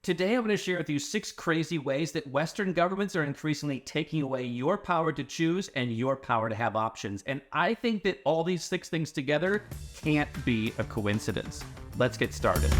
Today, I'm going to share with you 6 crazy ways that Western governments are increasingly taking away your power to choose and your power to have options. And I think that all these 6 things together can't be a coincidence. Let's get started.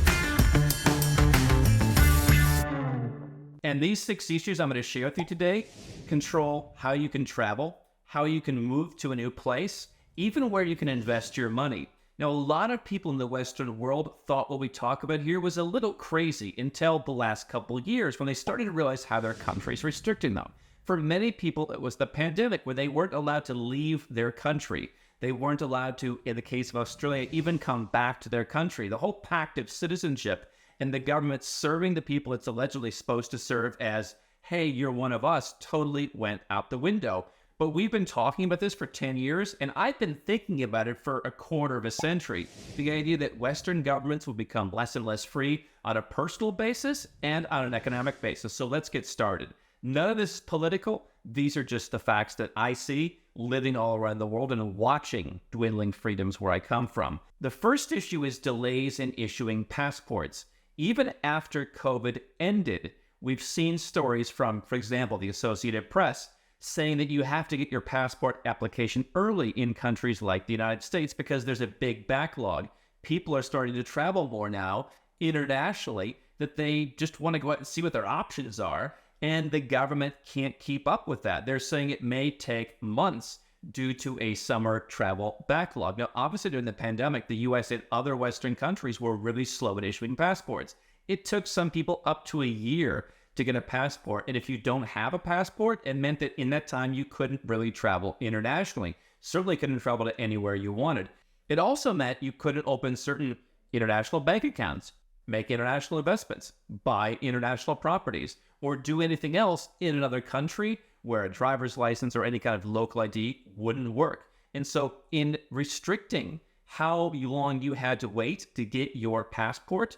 And these 6 issues I'm going to share with you today control how you can travel, how you can move to a new place, even where you can invest your money. Now, a lot of people in the Western world thought what we talk about here was a little crazy until the last couple of years when they started to realize how their country's restricting them. For many people, it was the pandemic where they weren't allowed to leave their country. They weren't allowed to, in the case of Australia, even come back to their country. The whole pact of citizenship and the government serving the people it's allegedly supposed to serve as, hey, you're one of us, totally went out the window. But we've been talking about this for 10 years, and I've been thinking about it for a quarter of a century. The idea that Western governments will become less and less free on a personal basis and on an economic basis. So let's get started. None of this is political. These are just the facts that I see living all around the world and watching dwindling freedoms where I come from. The first issue is delays in issuing passports. Even after COVID ended, we've seen stories from, for example, the Associated Press, saying that you have to get your passport application early in countries like the United States because there's a big backlog. People are starting to travel more now internationally, that they just want to go out and see what their options are, and the government can't keep up with that. They're saying it may take months due to a summer travel backlog. Now, obviously during the pandemic, the US and other Western countries were really slow at issuing passports. It took some people up to a year to get a passport. And if you don't have a passport, it meant that in that time you couldn't really travel internationally. Certainly couldn't travel to anywhere you wanted. It also meant you couldn't open certain international bank accounts, make international investments, buy international properties, or do anything else in another country where a driver's license or any kind of local ID wouldn't work. And so in restricting how long you had to wait to get your passport,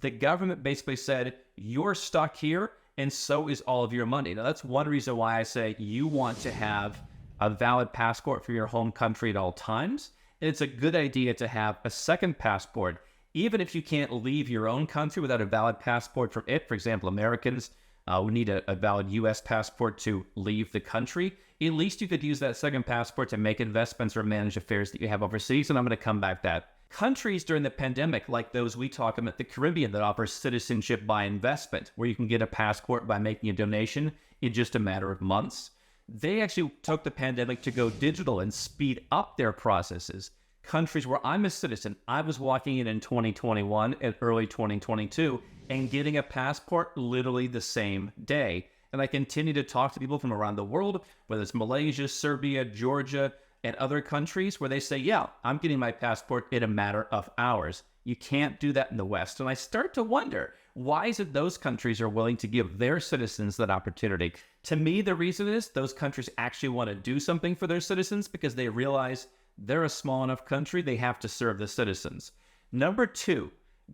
the government basically said, you're stuck here, and so is all of your money. Now, that's one reason why I say you want to have a valid passport for your home country at all times. And it's a good idea to have a second passport, even if you can't leave your own country without a valid passport from it. For example, Americans would need a valid U.S. passport to leave the country. At least you could use that second passport to make investments or manage affairs that you have overseas, and I'm going to come back to that. Countries during the pandemic, like those we talk about, the Caribbean, that offer citizenship by investment, where you can get a passport by making a donation in just a matter of months, they actually took the pandemic to go digital and speed up their processes. Countries where I'm a citizen, I was walking in 2021 and early 2022 and getting a passport literally the same day. And I continue to talk to people from around the world, whether it's Malaysia, Serbia, Georgia, and other countries, where they say, yeah, I'm getting my passport in a matter of hours. You can't do that in the West. And I start to wonder, why is it those countries are willing to give their citizens that opportunity? To me, the reason is those countries actually want to do something for their citizens because they realize they're a small enough country, they have to serve the citizens. Number 2,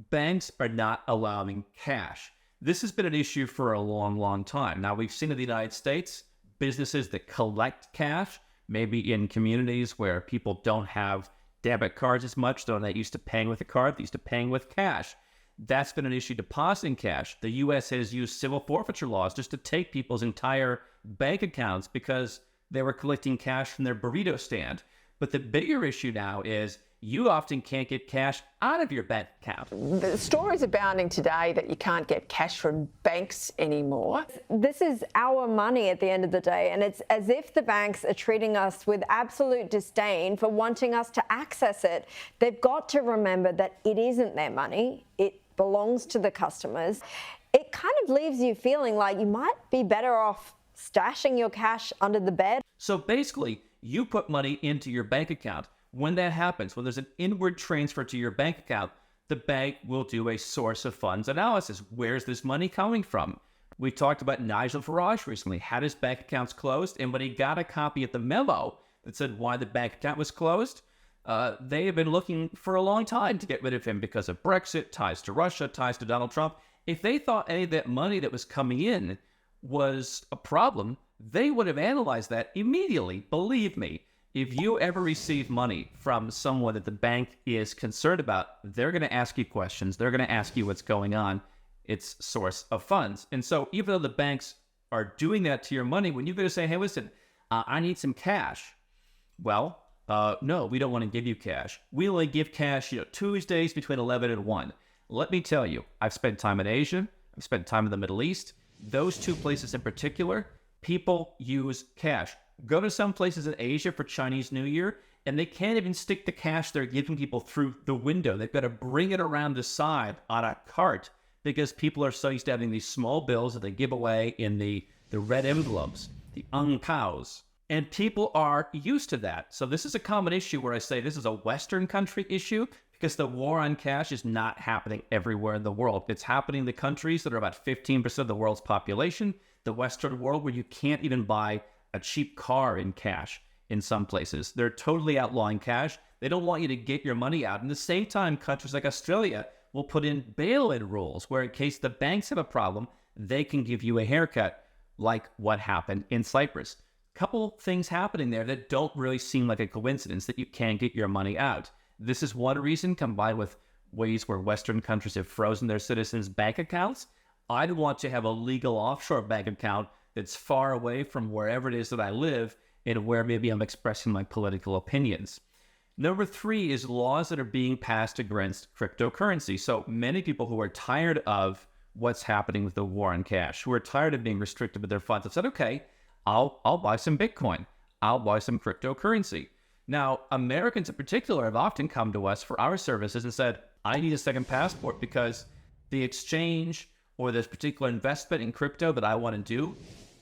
banks are not allowing cash. This has been an issue for a long, long time. Now, we've seen in the United States, businesses that collect cash, maybe in communities where people don't have debit cards as much, they're not used to paying with a card, they're used to paying with cash. That's been an issue depositing cash. The U.S. has used civil forfeiture laws just to take people's entire bank accounts because they were collecting cash from their burrito stand. But the bigger issue now is you often can't get cash out of your bank account. The stories abounding today that you can't get cash from banks anymore. This is our money at the end of the day, and it's as if the banks are treating us with absolute disdain for wanting us to access it. They've got to remember that it isn't their money. It belongs to the customers. It kind of leaves you feeling like you might be better off stashing your cash under the bed. So basically, you put money into your bank account. When that happens, when there's an inward transfer to your bank account, the bank will do a source of funds analysis. Where's this money coming from? We talked about Nigel Farage recently, had his bank accounts closed, and when he got a copy of the memo that said why the bank account was closed, they have been looking for a long time to get rid of him because of Brexit, ties to Russia, ties to Donald Trump. If they thought any of that money that was coming in was a problem, they would have analyzed that immediately. Believe me, if you ever receive money from someone that the bank is concerned about, they're going to ask you questions. They're going to ask you what's going on. its source of funds. And so even though the banks are doing that to your money, when you go to say, hey, listen, I need some cash. Well, no, we don't want to give you cash. We only give cash, Tuesdays between 11 and 1. Let me tell you, I've spent time in Asia. I've spent time in the Middle East. Those two places in particular, people use cash. Go to some places in Asia for Chinese New Year, and they can't even stick the cash they're giving people through the window. They've got to bring it around the side on a cart because people are so used to having these small bills that they give away in the red envelopes, the ang paos. And people are used to that. So this is a common issue where I say this is a Western country issue because the war on cash is not happening everywhere in the world. It's happening in the countries that are about 15% of the world's population, the Western world where you can't even buy a cheap car in cash in some places. They're totally outlawing cash. They don't want you to get your money out. And at the same time, countries like Australia will put in bail-in rules where in case the banks have a problem, they can give you a haircut like what happened in Cyprus. Couple things happening there that don't really seem like a coincidence that you can't get your money out. This is one reason, combined with ways where Western countries have frozen their citizens' bank accounts. I'd want to have a legal offshore bank account that's far away from wherever it is that I live and where maybe I'm expressing my political opinions. Number 3 is laws that are being passed against cryptocurrency. So many people who are tired of what's happening with the war on cash, who are tired of being restricted with their funds, have said, okay, I'll buy some Bitcoin. I'll buy some cryptocurrency. Now, Americans in particular have often come to us for our services and said, I need a second passport because the exchange or this particular investment in crypto that I want to do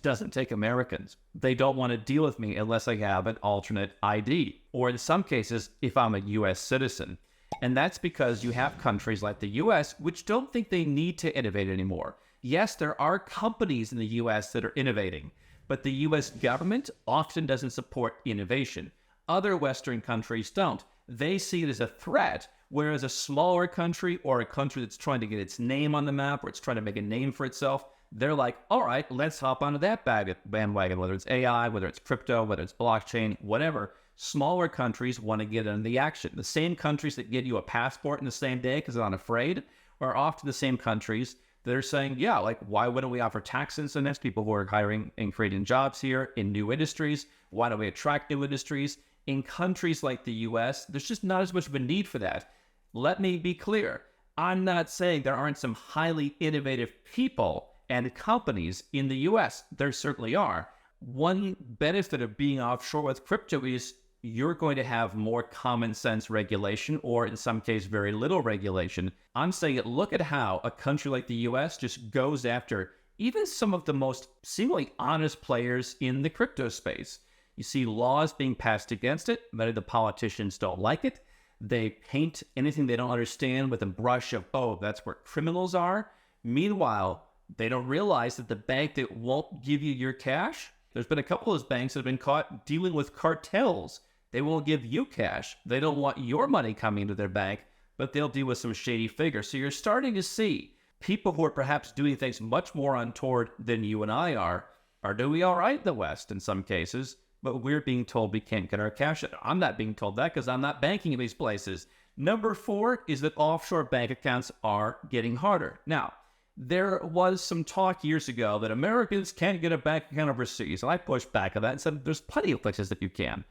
doesn't take Americans. They don't want to deal with me unless I have an alternate ID, or in some cases, if I'm a U.S. citizen. And that's because you have countries like the U.S. which don't think they need to innovate anymore. Yes, there are companies in the U.S. that are innovating, but the U.S. government often doesn't support innovation. Other Western countries don't. They see it as a threat, whereas a smaller country or a country that's trying to get its name on the map or it's trying to make a name for itself, they're like, all right, let's hop onto that bandwagon, whether it's AI, whether it's crypto, whether it's blockchain, whatever. Smaller countries want to get in the action. The same countries that get you a passport in the same day because they're not afraid are often the same countries that are saying, yeah, like, why wouldn't we offer tax incentives? People who are hiring and creating jobs here in new industries. Why don't we attract new industries? In countries like the US, there's just not as much of a need for that. Let me be clear. I'm not saying there aren't some highly innovative people and companies in the US. There certainly are. One benefit of being offshore with crypto is you're going to have more common sense regulation, or in some cases, very little regulation. I'm saying, look at how a country like the US just goes after even some of the most seemingly honest players in the crypto space. You see laws being passed against it. Many of the politicians don't like it. They paint anything they don't understand with a brush of, oh, that's where criminals are. Meanwhile, they don't realize that the bank that won't give you your cash, there's been a couple of those banks that have been caught dealing with cartels. They won't give you cash. They don't want your money coming into their bank, but they'll deal with some shady figures. So you're starting to see people who are perhaps doing things much more untoward than you and I are doing all right in the West in some cases, but we're being told we can't get our cash in. I'm not being told that because I'm not banking in these places. Number 4 is that offshore bank accounts are getting harder. Now, there was some talk years ago that Americans can't get a bank account overseas, and I pushed back on that and said there's plenty of places that you can.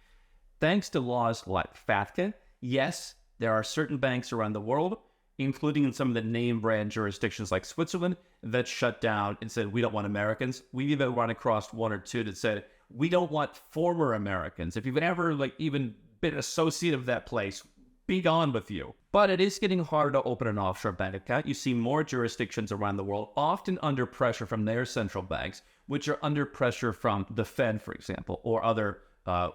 Thanks to laws like FATCA, yes, there are certain banks around the world, including in some of the name brand jurisdictions like Switzerland, that shut down and said, we don't want Americans. We've even run across one or two that said, we don't want former Americans. If you've ever even been associated with that place, be gone with you. But it is getting harder to open an offshore bank account. You see more jurisdictions around the world, often under pressure from their central banks, which are under pressure from the Fed, for example, or other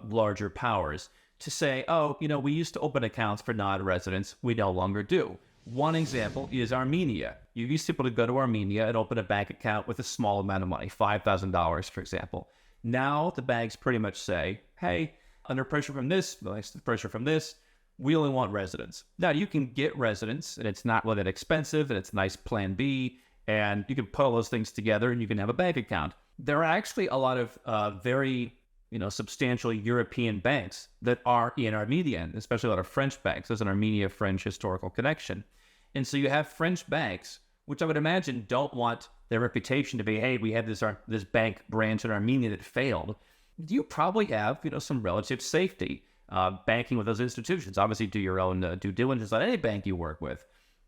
larger powers, to say, oh, we used to open accounts for non-residents. We no longer do. One example is Armenia. You used to be able to go to Armenia and open a bank account with a small amount of money, $5,000, for example. Now the banks pretty much say, hey, under pressure from this, pressure from this, we only want residents. Now you can get residents, and it's not really that expensive, and it's a nice plan B, and you can put all those things together and you can have a bank account. There are actually a lot of very substantial European banks that are in Armenia, and especially a lot of French banks. There's an Armenia-French historical connection. And so you have French banks which I would imagine don't want their reputation to be, hey, we had this bank branch in Armenia that failed. You probably have, some relative safety banking with those institutions. Obviously, do your own due diligence on any bank you work with.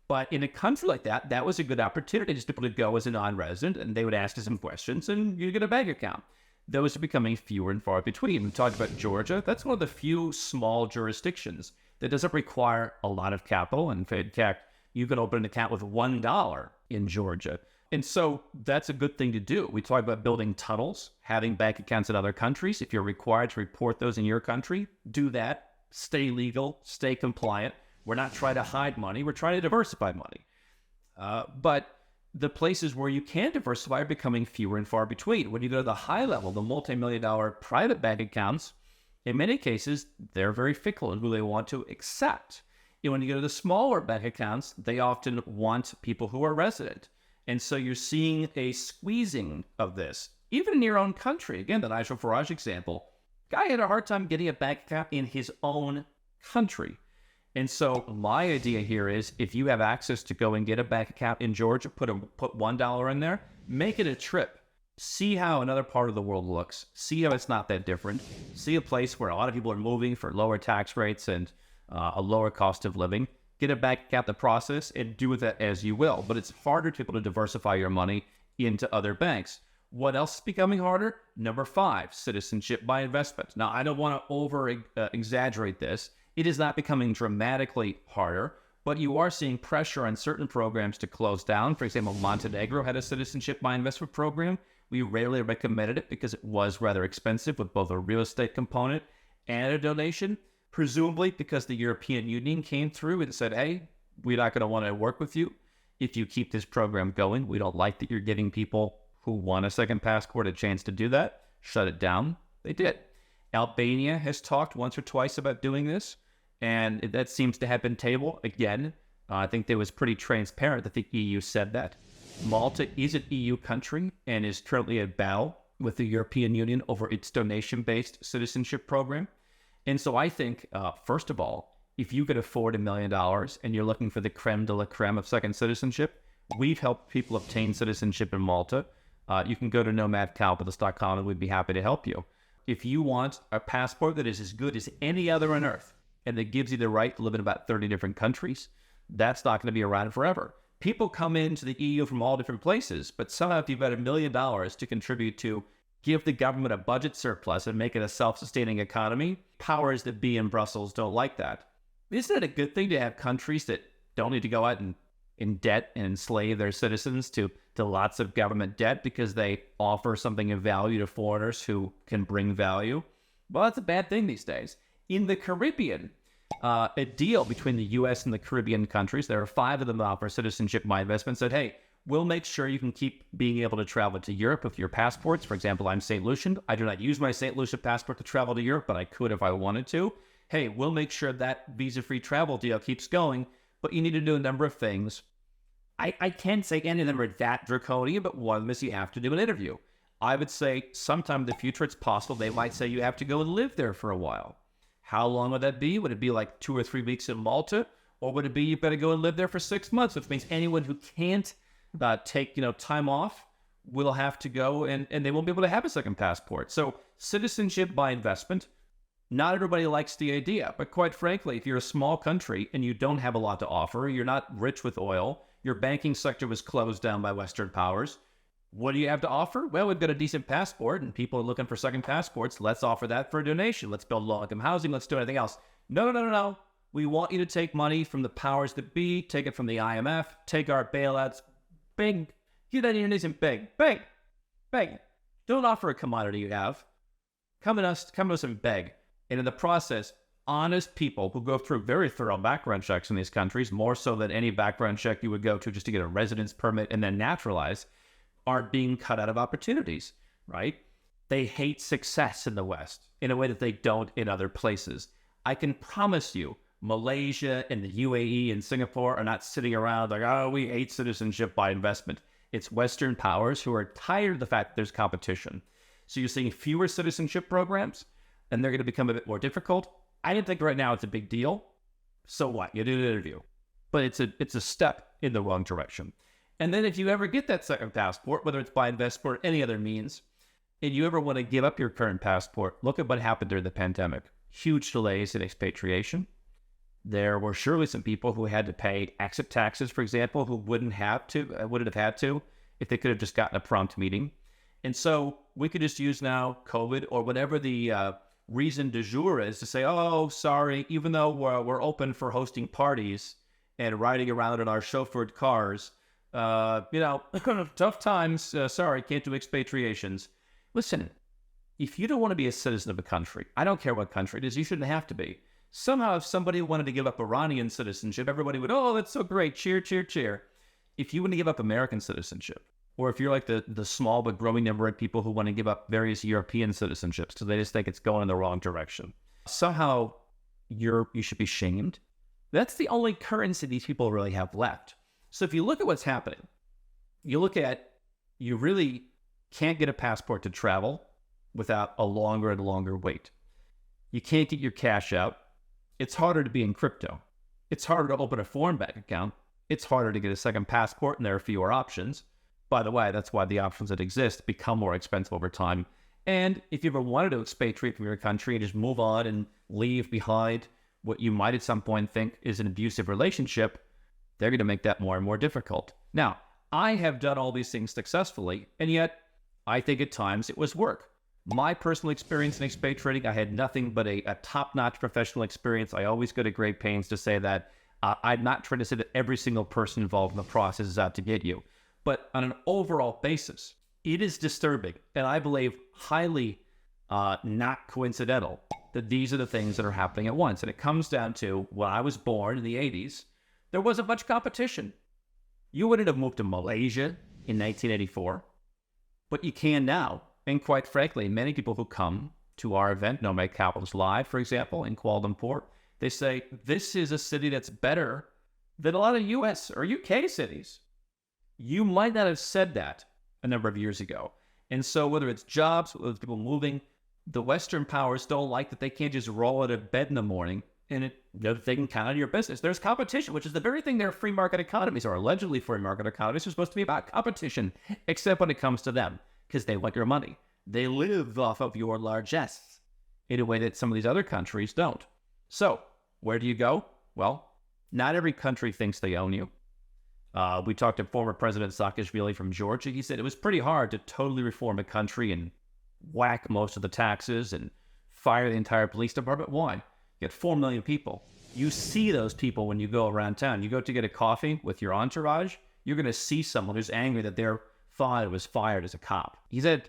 But in a country like that, that was a good opportunity just to be able to go as a non-resident, and they would ask you some questions, and you get a bank account. Those are becoming fewer and far between. We talked about Georgia. That's one of the few small jurisdictions that doesn't require a lot of capital. And in fact, you can open an account with $1 in Georgia. And so that's a good thing to do. We talk about building tunnels, having bank accounts in other countries. If you're required to report those in your country, do that. Stay legal, stay compliant. We're not trying to hide money. We're trying to diversify money. But the places where you can diversify are becoming fewer and far between. When you go to the high level, the multi-million-dollar private bank accounts, in many cases, they're very fickle in who they want to accept. When you go to the smaller bank accounts, they often want people who are resident. And so you're seeing a squeezing of this. Even in your own country, again, the Nigel Farage example, guy had a hard time getting a bank account in his own country. And so my idea here is if you have access to go and get a bank account in Georgia, put $1 in there, make it a trip. See how another part of the world looks. See how it's not that different. See a place where a lot of people are moving for lower tax rates and a lower cost of living. Get a bank account in the process and do with that as you will. But it's harder to people to diversify your money into other banks. What else is becoming harder? Number 5, citizenship by investment. Now, I don't want to over-exaggerate this. It is not becoming dramatically harder, but you are seeing pressure on certain programs to close down. For example, Montenegro had a citizenship by investment program. We rarely recommended it because it was rather expensive with both a real estate component and a donation, presumably because the European Union came through and said, hey, we're not going to want to work with you if you keep this program going. We don't like that you're giving people who want a second passport a chance to do that. Shut it down. They did. Albania has talked once or twice about doing this, and that seems to have been tabled. Again, I think that was pretty transparent that the EU said that. Malta is an EU country and is currently at battle with the European Union over its donation-based citizenship program. And so I think, first of all, if you could afford $1 million and you're looking for the creme de la creme of second citizenship, we've helped people obtain citizenship in Malta. You can go to nomadcapitalist.com and we'd be happy to help you. If you want a passport that is as good as any other on earth and that gives you the right to live in about 30 different countries, that's not going to be around forever. People come into the EU from all different places, but somehow if you've got $1 million to contribute to give the government a budget surplus and make it a self-sustaining economy, powers that be in Brussels don't like that. Isn't it a good thing to have countries that don't need to go out and in debt and enslave their citizens to lots of government debt because they offer something of value to foreigners who can bring value? Well, that's a bad thing these days. In the Caribbean, a deal between the U.S. and the Caribbean countries, there are 5 of them that offer citizenship by investment, said, hey, we'll make sure you can keep being able to travel to Europe with your passports. For example, I'm St. Lucian. I do not use my St. Lucia passport to travel to Europe, but I could if I wanted to. Hey, we'll make sure that visa-free travel deal keeps going, but you need to do a number of things. I can't say any of them are that draconian, but one of them is you have to do an interview. I would say sometime in the future it's possible they might say you have to go and live there for a while. How long would that be? Would it be like 2 or 3 weeks in Malta? Or would it be you better go and live there for 6 months, which means anyone who can't take time off will have to go and they won't be able to have a second passport. So citizenship by investment, not everybody likes the idea, but quite frankly, if you're a small country and you don't have a lot to offer, you're not rich with oil, your banking sector was closed down by Western powers, what do you have to offer? Well, we've got a decent passport and people are looking for second passports. Let's offer that for a donation. Let's build low-income housing. Let's do anything else. No. We want you to take money from the powers that be, take it from the IMF, take our bailouts. Big. Get that isn't big. Big. Don't offer a commodity you have. Come to us and beg. And in the process, honest people who go through very thorough background checks in these countries, more so than any background check you would go to just to get a residence permit and then naturalize, are being cut out of opportunities, right? They hate success in the West in a way that they don't in other places. I can promise you, Malaysia and the UAE and Singapore are not sitting around like, oh, we hate citizenship by investment. It's Western powers who are tired of the fact that there's competition. So you're seeing fewer citizenship programs, and they're going to become a bit more difficult. I didn't think right now it's a big deal. So what? You do an interview. But it's a step in the wrong direction. And then if you ever get that second passport, whether it's by investment or any other means, and you ever want to give up your current passport, look at what happened during the pandemic. Huge delays in expatriation. There were surely some people who had to pay exit taxes, for example, who wouldn't have had to if they could have just gotten a prompt meeting. And so we could just use now COVID or whatever the reason du jour is to say, oh, sorry, even though we're open for hosting parties and riding around in our chauffeured cars, tough times, sorry, can't do expatriations. Listen, if you don't want to be a citizen of a country, I don't care what country it is, you shouldn't have to be. Somehow, if somebody wanted to give up Iranian citizenship, everybody would, oh, that's so great, cheer, cheer, cheer. If you want to give up American citizenship, or if you're like the small but growing number of people who want to give up various European citizenships because they just think it's going in the wrong direction, somehow you should be shamed. That's the only currency these people really have left. So if you look at what's happening, you really can't get a passport to travel without a longer and longer wait. You can't get your cash out. It's harder to be in crypto. It's harder to open a foreign bank account. It's harder to get a second passport, and there are fewer options. By the way, that's why the options that exist become more expensive over time. And if you ever wanted to expatriate from your country and just move on and leave behind what you might at some point think is an abusive relationship, they're going to make that more and more difficult. Now, I have done all these things successfully, and yet I think at times it was work. My personal experience in expatriating, I had nothing but a top-notch professional experience. I always go to great pains to say that. I'm not trying to say that every single person involved in the process is out to get you. But on an overall basis, it is disturbing, and I believe highly not coincidental that these are the things that are happening at once. And it comes down to, when I was born in the 80s, there wasn't much competition. You wouldn't have moved to Malaysia in 1984, but you can now. And quite frankly, many people who come to our event, Nomad Capitalist Live, for example, in Kuala Lumpur, they say, this is a city that's better than a lot of US or UK cities. You might not have said that a number of years ago. And so whether it's jobs, whether it's people moving, the Western powers don't like that they can't just roll out of bed in the morning and they can count on your business. There's competition, which is the very thing their free market economies, or allegedly free market economies, are supposed to be about: competition, except when it comes to them, because they want your money. They live off of your largesse in a way that some of these other countries don't. So where do you go? Well, not every country thinks they own you. We talked to former President Saakashvili from Georgia. He said it was pretty hard to totally reform a country and whack most of the taxes and fire the entire police department. Why? You get 4 million people. You see those people when you go around town. You go to get a coffee with your entourage, you're going to see someone who's angry that their father was fired as a cop. He said,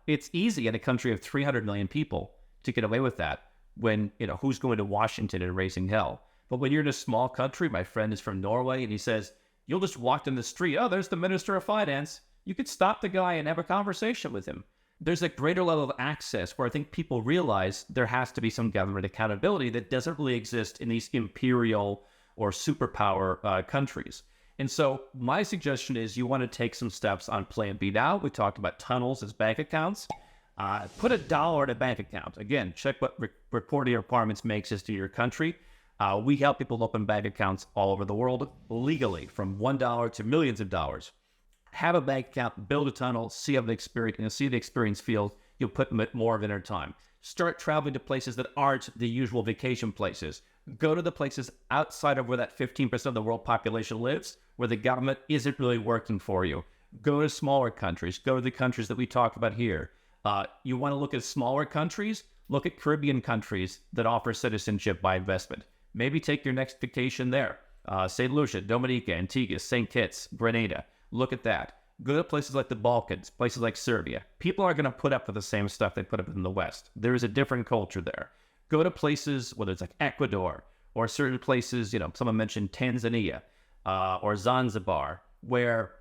it's easy in a country of 300 million people to get away with that when, who's going to Washington and raising hell? But when you're in a small country, my friend is from Norway, and he says, you'll just walk down the street. Oh, there's the Minister of Finance. You could stop the guy and have a conversation with him. There's a greater level of access where I think people realize there has to be some government accountability that doesn't really exist in these imperial or superpower countries. And so my suggestion is you want to take some steps on Plan B now. We talked about tunnels as bank accounts. Put $1 in a bank account. Again, check what reporting requirements may exist in your country. We help people open bank accounts all over the world legally, from $1 to millions of dollars. Have a bank account, build a tunnel, see how the experience feels. You'll put more of it in time. Start traveling to places that aren't the usual vacation places. Go to the places outside of where that 15% of the world population lives, where the government isn't really working for you. Go to smaller countries. Go to the countries that we talked about here. You want to look at smaller countries? Look at Caribbean countries that offer citizenship by investment. Maybe take your next vacation there. St. Lucia, Dominica, Antigua, St. Kitts, Grenada. Look at that. Go to places like the Balkans, places like Serbia. People aren't going to put up with the same stuff they put up with in the West. There is a different culture there. Go to places, whether it's like Ecuador or certain places, someone mentioned Tanzania or Zanzibar, where,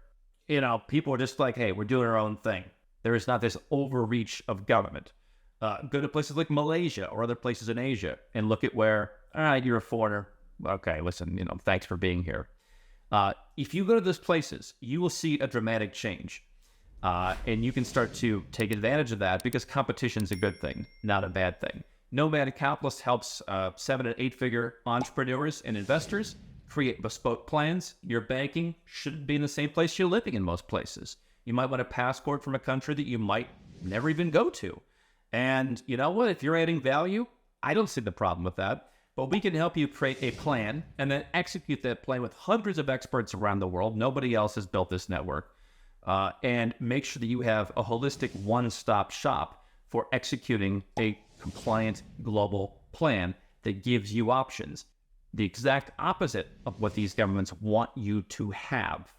people are just like, hey, we're doing our own thing. There is not this overreach of government. Go to places like Malaysia or other places in Asia and look at where, all right, you're a foreigner. Okay, listen, thanks for being here. If you go to those places, you will see a dramatic change. And you can start to take advantage of that because competition is a good thing, not a bad thing. Nomad Capitalist helps 7- and 8-figure entrepreneurs and investors create bespoke plans. Your banking shouldn't be in the same place you're living in most places. You might want a passport from a country that you might never even go to. And you know what? If you're adding value, I don't see the problem with that. But we can help you create a plan and then execute that plan with hundreds of experts around the world. Nobody else has built this network. And make sure that you have a holistic one-stop shop for executing a compliant global plan that gives you options. The exact opposite of what these governments want you to have.